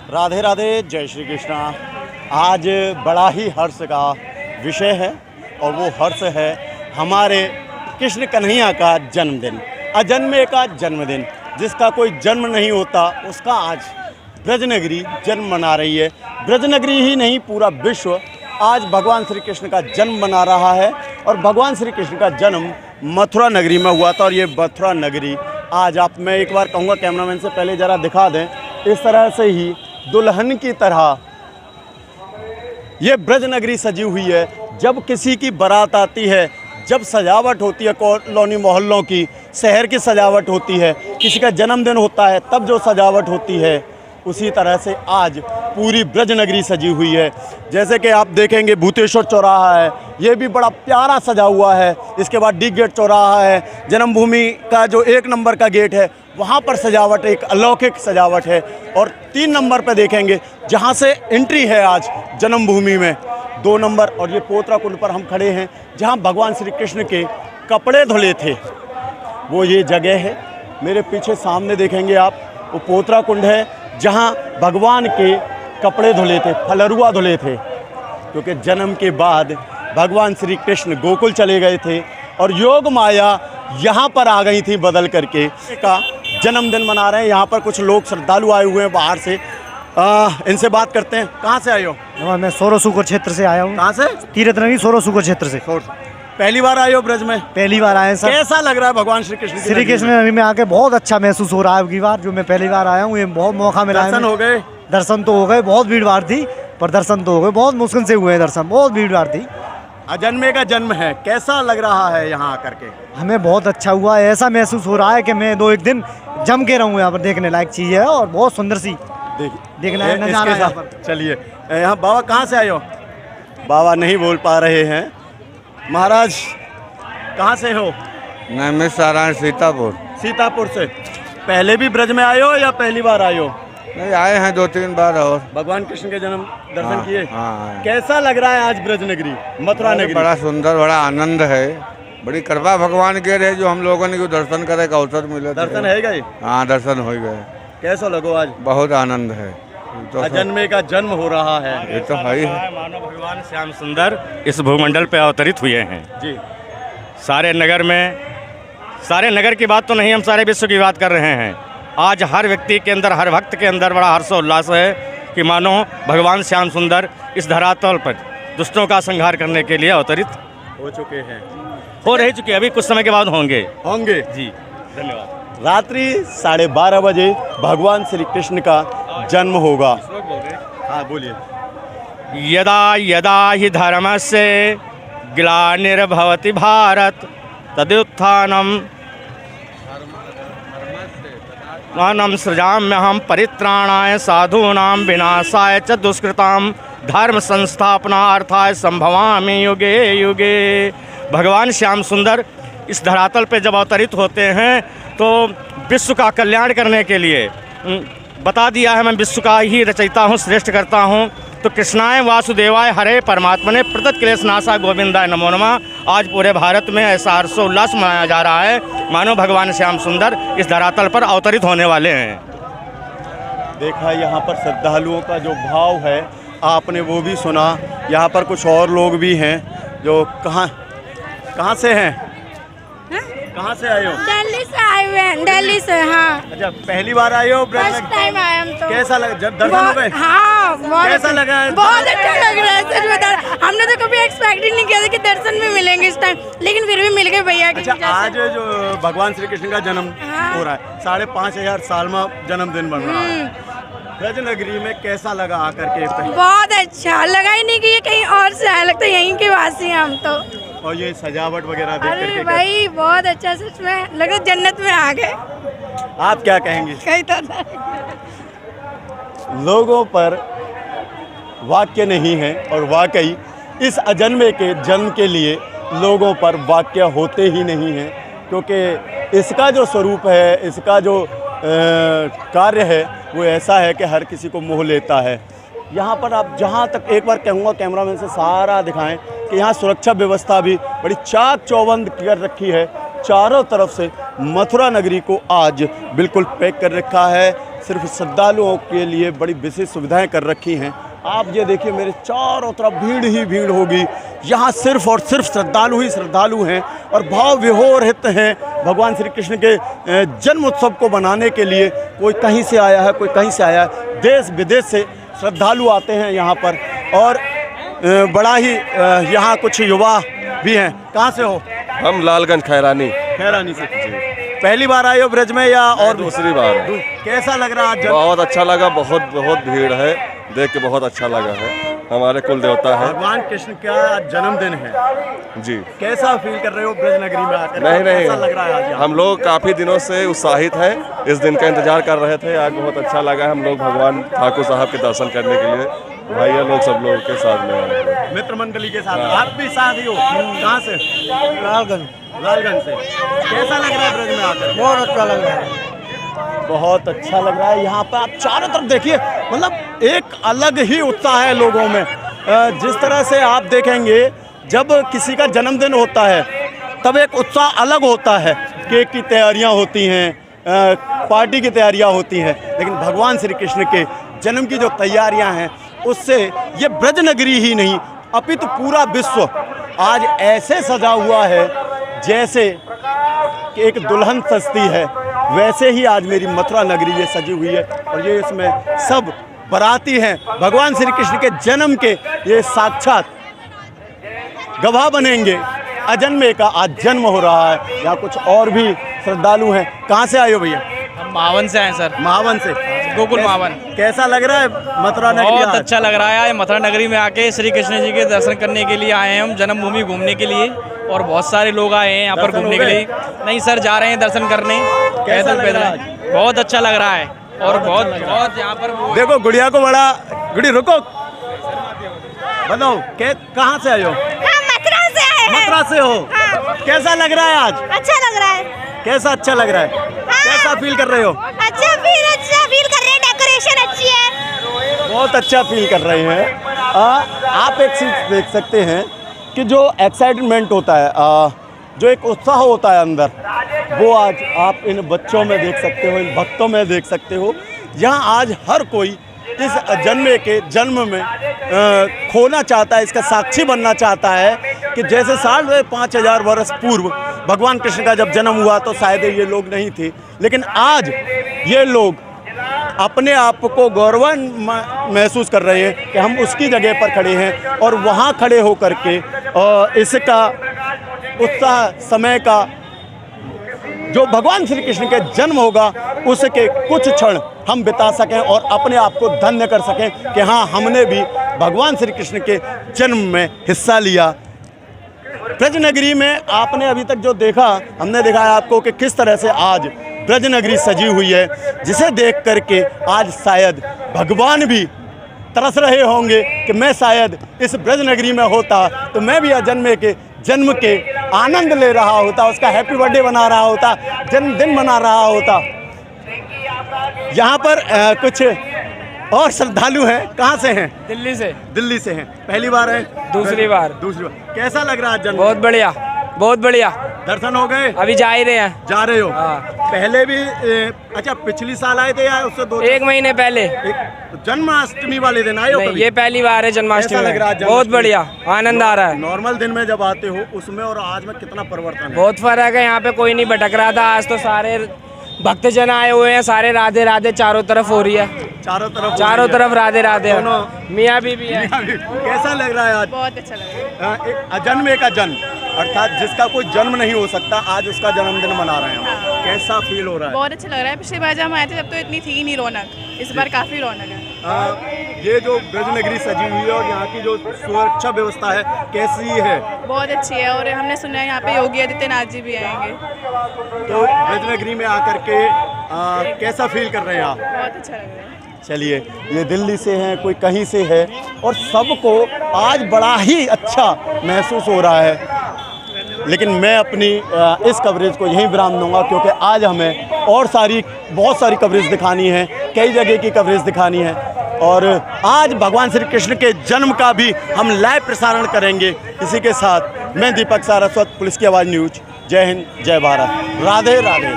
राधे राधे, जय श्री कृष्णा। आज बड़ा ही हर्ष का विषय है और वो हर्ष है हमारे कृष्ण कन्हैया का जन्मदिन, अजन्मे का जन्मदिन। जिसका कोई जन्म नहीं होता उसका आज ब्रजनगरी जन्म मना रही है। ब्रजनगरी ही नहीं, पूरा विश्व आज भगवान श्री कृष्ण का जन्म मना रहा है। और भगवान श्री कृष्ण का जन्म मथुरा नगरी में हुआ था और ये मथुरा नगरी आज मैं एक बार कहूँगा कैमरामैन से पहले ज़रा दिखा दें, इस तरह से ही दुल्हन की तरह ये ब्रजनगरी सजी हुई है। जब किसी की बारात आती है, जब सजावट होती है कॉलोनी मोहल्लों की, शहर की सजावट होती है, किसी का जन्मदिन होता है तब जो सजावट होती है, उसी तरह से आज पूरी ब्रजनगरी सजी हुई है। जैसे कि आप देखेंगे भूतेश्वर चौराहा है, ये भी बड़ा प्यारा सजा हुआ है। इसके बाद डी गेट चौराहा है, जन्मभूमि का जो 1 नंबर का गेट है वहाँ पर सजावट एक अलौकिक सजावट है। और 3 नंबर पर देखेंगे जहाँ से एंट्री है आज जन्मभूमि में, 2 नंबर और ये पोतरा कुंड पर हम खड़े हैं जहाँ भगवान श्री कृष्ण के कपड़े धुले थे, वो ये जगह है। मेरे पीछे सामने देखेंगे आप, वो पोतरा कुंड है जहाँ भगवान के कपड़े धुले थे, फलरुआ धुले थे, क्योंकि जन्म के बाद भगवान श्री कृष्ण गोकुल चले गए थे और योग माया यहाँ पर आ गई थी बदल करके का जन्मदिन मना रहे हैं। यहाँ पर कुछ लोग श्रद्धालु आए हुए हैं बाहर से, इनसे बात करते हैं। कहाँ से आए हो? मैं सोरोसुकर क्षेत्र से आया हूँ। कहाँ से? तीर्थनगरी सोरोसुकर क्षेत्र से। पहली बार आए हो ब्रज में? पहली बार आए सर। कैसा लग रहा है भगवान श्री कृष्ण? श्री कृष्ण में आके बहुत अच्छा महसूस हो रहा है। अबकी बार जो मैं पहली बार आया हूँ, ये बहुत मौका मिला है। दर्शन हो गए? दर्शन तो हो गए, बहुत भीड़ भाड़ थी पर दर्शन तो हो गए। बहुत मुश्किल से हुए दर्शन, बहुत भीड़ भाड़ थी। अजन्मे का जन्म है, कैसा लग रहा है यहाँ आकर के? हमें बहुत अच्छा हुआ है, ऐसा महसूस हो रहा है कि मैं 2-1 दिन जम के रहूँ यहाँ पर। देखने लायक चीज़ है और बहुत सुंदर सी देखना है नजारा यहाँ पर। चलिए, यहाँ बाबा कहाँ से आए हो? बाबा नहीं बोल पा रहे हैं। महाराज कहाँ से हो? नहीं, मैं सारायण सीतापुर। सीतापुर से। पहले भी ब्रज में आए हो या पहली बार आए हो? नहीं, आए हैं 2-3 बार और भगवान कृष्ण के जन्म दर्शन किए? हाँ। कैसा लग रहा है आज ब्रज नगरी, मथुरा नगरी? बड़ा सुंदर, बड़ा आनंद है। बड़ी कृपा भगवान के रहे जो हम लोगों ने दर्शन करे का अवसर मिले। दर्शन है गए? हाँ, दर्शन हो गए। कैसा लगो आज? बहुत आनंद है। तो अजन्मे का जन्म हो रहा है, ये तो है ही है। मानो भगवान श्याम सुंदर इस भूमंडल पे अवतरित हुए हैं जी। सारे नगर में। सारे नगर की बात तो नहीं, हम सारे विश्व की बात कर रहे हैं। आज हर व्यक्ति के अंदर, हर भक्त के अंदर बड़ा हर्षोल्लास है कि मानो भगवान श्याम सुंदर इस धरातल पर दुष्टों का संहार करने के लिए अवतरित हो चुके हैं, हो रह चुके, अभी कुछ समय के बाद होंगे जी। धन्यवाद। रात्रि 12:30 बजे भगवान श्री कृष्ण का जन्म होगा। हाँ बोलिए। यदा यदा हि धर्मस्य ग्लानिर्भवति भारत तदुत्थानम् मानं सृजाम्यहं परित्राणाय साधूनां विनाशाय च दुष्कृतां धर्म संस्थापनार्थाय संभवामि युगे युगे। भगवान श्याम सुंदर इस धरातल पे जब अवतरित होते हैं तो विश्व का कल्याण करने के लिए बता दिया है, मैं विश्व का ही रचयिता हूँ, श्रेष्ठ करता हूँ। तो कृष्णाय वासुदेवाय हरे परमात्मने प्रदत्त क्लेश नाशा गोविंदाय नमो नमः। आज पूरे भारत में ऐसा हर्षोल्लास मनाया जा रहा है मानो भगवान श्याम सुंदर इस धरातल पर अवतरित होने वाले हैं। देखा यहाँ पर श्रद्धालुओं का जो भाव है आपने वो भी सुना। यहाँ पर कुछ और लोग भी हैं जो कहाँ से हैं? कहाँ से आए हो? दिल्ली से आए हुए हैं। दिल्ली से। हाँ। अच्छा, पहली बार आए हो? फर्स्ट टाइम आए हम तो। कैसा लगा जब दर्शन हो गए? हाँ, कैसा लगा? बहुत अच्छा लग रहा है सच बता। हमने तो कभी एक्सपेक्ट ही नहीं किया था कि दर्शन भी मिलेंगे इस टाइम, लेकिन फिर भी मिल गए भैया के। अच्छा, आज जो भगवान श्री कृष्ण का जन्म हो रहा है, 5,500 साल में जन्मदिन बन रहा है, ब्रज नगरी में कैसा लगा आकर के? बहुत अच्छा लगा ही नहीं कि ये कहीं और से आया, लगता है यहीं के वासी हैं हम तो। और ये सजावट वगैरह देख अरे करके भाई बहुत अच्छा, सच में लगा जन्नत में आ गए। आप क्या कहेंगे? कहीं तो लोगों पर वाक्य नहीं है और वाकई इस अजन्मे के जन्म के लिए लोगों पर वाक्य होते ही नहीं हैं, क्योंकि इसका जो स्वरूप है, इसका जो कार्य है वो ऐसा है कि हर किसी को मोह लेता है। यहाँ पर आप जहाँ तक एक बार कहूँगा कैमरामैन से सारा दिखाएं कि यहाँ सुरक्षा व्यवस्था भी बड़ी चाक चौबंद कर रखी है। चारों तरफ से मथुरा नगरी को आज बिल्कुल पैक कर रखा है। सिर्फ श्रद्धालुओं के लिए बड़ी विशेष सुविधाएं कर रखी हैं। आप ये देखिए मेरे चारों तरफ भीड़ ही भीड़ होगी। यहाँ सिर्फ और सिर्फ श्रद्धालु ही श्रद्धालु हैं और भाव विभोरित हैं भगवान श्री कृष्ण के जन्म उत्सव को मनाने के लिए। कोई कहीं से आया है, कोई कहीं से आया है, देश विदेश से श्रद्धालु आते हैं यहाँ पर। और बड़ा ही यहाँ कुछ युवा भी हैं। कहाँ से हो? हम लालगंज खैरानी से। पहली बार आए हो ब्रज में या और दूसरी बार? कैसा लग रहा है आज? बहुत अच्छा लगा, बहुत भीड़ है, देख के बहुत अच्छा लगा है। हमारे कुल देवता है भगवान कृष्ण का जन्मदिन है जी। कैसा फील कर रहे हो ब्रज नगरी में आकर? नहीं कैसा लग रहा है आज यहाँ? हम लोग काफ़ी दिनों से उत्साहित हैं, इस दिन का इंतजार कर रहे थे। आज बहुत अच्छा लगा। हम लोग भगवान ठाकुर साहब के दर्शन करने के लिए भैया लोग सब लोग के साथ में आए हैं, मित्र मंडली के साथ। आप भी साथ ही हो? कहाँ से? लालगंज से। कैसा लग रहा है ब्रज में आकर? बहुत अच्छा लग रहा है। बहुत अच्छा लग रहा है। यहाँ पर आप चारों तरफ देखिए, मतलब एक अलग ही उत्साह है लोगों में। जिस तरह से आप देखेंगे जब किसी का जन्मदिन होता है तब एक उत्साह अलग होता है। केक की तैयारियाँ होती हैं, पार्टी की तैयारियाँ होती हैं, लेकिन भगवान श्री कृष्ण के जन्म की जो तैयारियाँ हैं उससे ये ब्रज नगरी ही नहीं अपितु पूरा विश्व आज ऐसे सजा हुआ है जैसे कि एक दुल्हन सजती है, वैसे ही आज मेरी मथुरा नगरी ये सजी हुई है। और ये इसमें सब बाराती हैं भगवान श्री कृष्ण के जन्म के, ये साक्षात गवाह बनेंगे। अजन्मे का आज जन्म हो रहा है। यहाँ कुछ और भी श्रद्धालु हैं। कहाँ से आए हो भैया? हम मावन से आए सर। मावन से? गोकुल मावन। कैसा लग रहा है मथुरा नगरी? बहुत अच्छा लग रहा है। मथुरा नगरी में आके श्री कृष्ण जी के दर्शन करने के लिए आए हैं हम, जन्मभूमि घूमने के लिए। और बहुत सारे लोग आए हैं यहाँ पर घूमने के लिए। नहीं सर, जा रहे हैं दर्शन करने पैदल पैदल। बहुत अच्छा लग रहा है और बहुत यहाँ पर देखो गुड़िया को बड़ा। गुड़ी रुको, बताओ कहाँ से आए हो? मथुरा से आए हैं। मथुरा से हो? कैसा लग रहा है आज? अच्छा लग रहा है। कैसा अच्छा लग रहा है? कैसा फील कर रहे हो? अच्छा फील कर रहे हैं। डेकोरेशन अच्छी है। बहुत अच्छा फील कर रहे हैं। आप एक चीज़ देख सकते हैं कि जो एक्साइटमेंट होता है, जो एक उत्साह होता है अंदर, वो आज आप इन बच्चों में देख सकते हो, इन भक्तों में देख सकते हो। यहाँ आज हर कोई इस जन्म में खोना चाहता है, इसका साक्षी बनना चाहता है कि जैसे 5,500 वर्ष पूर्व भगवान कृष्ण का जब जन्म हुआ तो शायद ये लोग नहीं थे, लेकिन आज ये लोग अपने आप को गौरवान्वित महसूस कर रहे हैं कि हम उसकी जगह पर खड़े हैं। और वहाँ खड़े होकर के इसका उत्साह समय का जो भगवान श्री कृष्ण के जन्म होगा उसके कुछ क्षण हम बिता सकें और अपने आप को धन्य कर सकें कि हाँ, हमने भी भगवान श्री कृष्ण के जन्म में हिस्सा लिया। ब्रज नगरी में आपने अभी तक जो देखा, हमने देखा है आपको कि किस तरह से आज ब्रज नगरी सजी हुई है, जिसे देख करके आज शायद भगवान भी तरस रहे होंगे कि मैं शायद इस ब्रज नगरी में होता तो मैं भी अजन्मे के जन्म के आनंद ले रहा होता, उसका हैप्पी बर्थडे मना रहा होता, जन्मदिन मना रहा होता। यहाँ पर कुछ और श्रद्धालु हैं। कहाँ से हैं? दिल्ली से। दिल्ली से हैं। पहली बार हैं? दूसरी बार। कैसा लग रहा है जन्म? बहुत बढ़िया, बहुत बढ़िया। दर्शन हो गए? अभी जा ही रहे हैं। जा रहे हो? हाँ। पहले भी अच्छा पिछली साल आए थे या उससे 1 महीने पहले? जन्माष्टमी वाले दिन आए हो? नहीं, ये पहली बार है जन्माष्टमी कैसा लग रहा है में। बहुत बढ़िया, आनंद आ रहा है। नॉर्मल दिन में जब आते हो उसमें और आज में कितना परिवर्तन है? बहुत फर्क है। यहाँ पे कोई नहीं भटक रहा था। आज तो सारे भक्तजन आए हुए हैं, सारे राधे राधे चारों तरफ हो रही है। चारों तरफ राधे राधे। मियाँ बीवी है। कैसा लग रहा है आज? बहुत अच्छा लग रहा है। अजन्मे का जन्म, अर्थात जिसका कोई जन्म नहीं हो सकता, आज उसका जन्मदिन मना रहे हैं हम। कैसा फील हो रहा है? बहुत अच्छा लग रहा है। पिछली बार जब हम आए थे तब तो इतनी थी नहीं रौनक, इस बार काफ़ी रौनक है। ये जो ब्रज नगरी सजी हुई है और यहाँ की जो सुरक्षा व्यवस्था है कैसी है? बहुत अच्छी है। और हमने सुना है यहाँ पे योगी आदित्यनाथ जी भी आएंगे। तो ब्रज नगरी में आकर के कैसा फील कर रहे हैं आप? बहुत अच्छा लग रहा है। चलिए, ये दिल्ली से हैं, कोई कहीं से है, और सबको आज बड़ा ही अच्छा महसूस हो रहा है। लेकिन मैं अपनी इस कवरेज को यहीं विराम दूंगा, क्योंकि आज हमें और बहुत सारी कवरेज दिखानी है, कई जगह की कवरेज दिखानी है। और आज भगवान श्री कृष्ण के जन्म का भी हम लाइव प्रसारण करेंगे। इसी के साथ मैं दीपक सारस्वत, पुलिस की आवाज़ न्यूज। जय हिंद, जय भारत, राधे राधे।